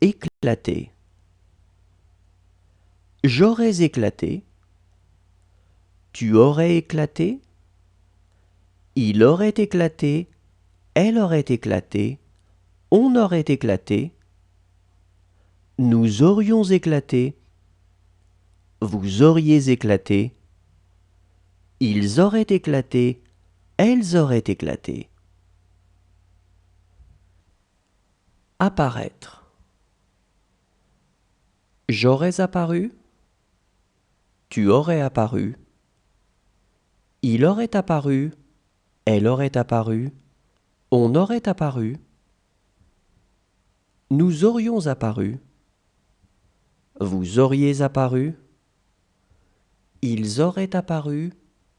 Éclater. J'aurais éclaté. Tu aurais éclaté. Il aurait éclaté. Elle aurait éclaté. On aurait éclaté. Nous aurions éclaté. Vous auriez éclaté. Ils auraient éclaté. Elles auraient éclaté. Apparaître. J'aurais apparu. Tu aurais apparu. Il aurait apparu. Elle aurait apparu. On aurait apparu. Nous aurions apparu. Vous auriez apparu. Ils auraient apparu.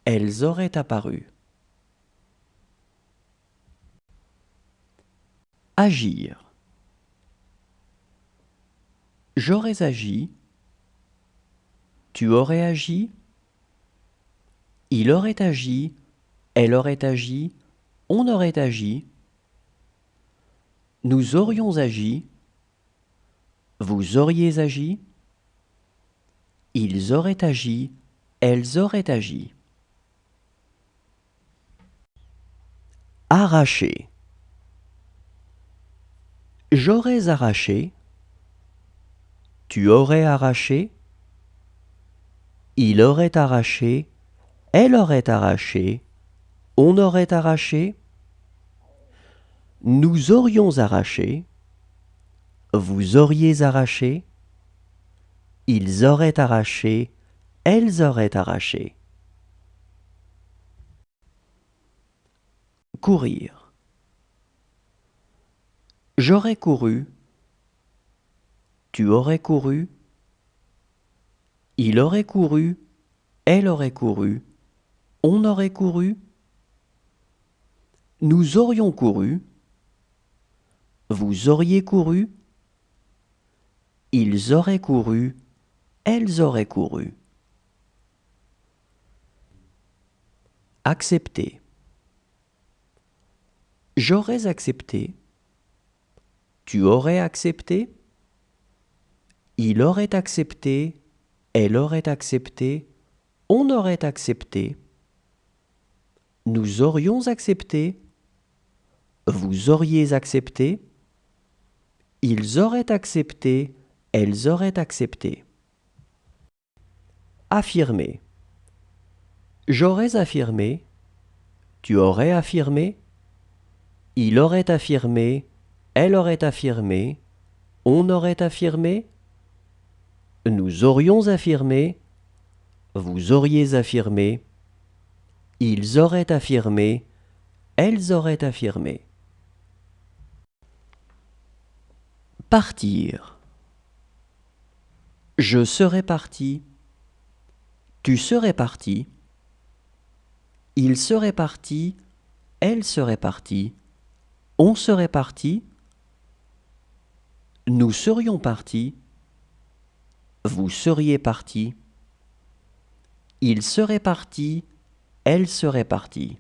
Elles auraient apparu. Agir. J'aurais agi. Tu aurais agi. Il aurait agi. Elle aurait agi. On aurait agi. Nous aurions agi. Vous auriez agi. Ils auraient agi. Elles auraient agi. Arracher. J'aurais arraché. Tu aurais arraché. Il aurait arraché. Elle aurait arraché. On aurait arraché. Nous aurions arraché. Vous auriez arraché. Ils auraient arraché. Elles auraient arraché. Courir. J'aurais couru. Tu aurais couru. Il aurait couru. Elle aurait couru. On aurait couru. Nous aurions couru. Vous auriez couru. Ils auraient couru. Elles auraient couru. Accepter. J'aurais accepté. Tu aurais accepté. Il aurait accepté. Elle aurait accepté. On aurait accepté. Nous aurions accepté. Vous auriez accepté. Ils auraient accepté. Elles auraient accepté. Affirmer. J'aurais affirmé. Tu aurais affirmé. Il aurait affirmé. Elle aurait affirmé. On aurait affirmé. Nous aurions affirmé. Vous auriez affirmé. Ils auraient affirmé. Elles auraient affirmé. Partir. Je serais parti. Tu serais parti. Il serait parti. Elle serait partie. On serait parti. Nous serions partis. Vous seriez parti. Il serait parti. Elle serait partie.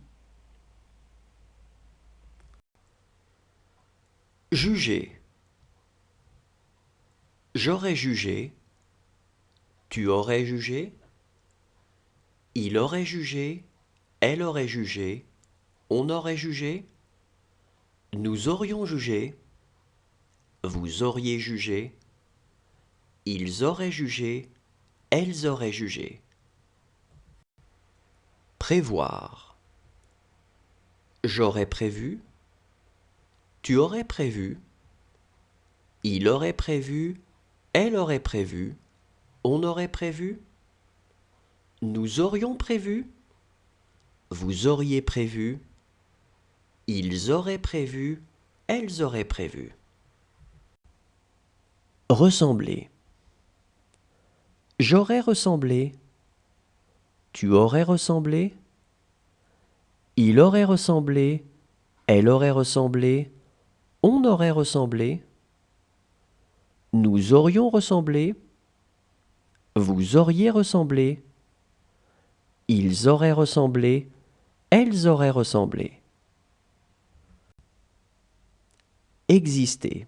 Juger. J'aurais jugé. Tu aurais jugé. Il aurait jugé. Elle aurait jugé. On aurait jugé. Nous aurions jugé. Vous auriez jugé. Ils auraient jugé. Elles auraient jugé. Prévoir. J'aurais prévu. Tu aurais prévu. Il aurait prévu. Elle aurait prévu. On aurait prévu. Nous aurions prévu. Vous auriez prévu. Ils auraient prévu. Elles auraient prévu. Ressembler. J'aurais ressemblé. Tu aurais ressemblé. Il aurait ressemblé. Elle aurait ressemblé. On aurait ressemblé. Nous aurions ressemblé. Vous auriez ressemblé. Ils auraient ressemblé. Elles auraient ressemblé. Exister.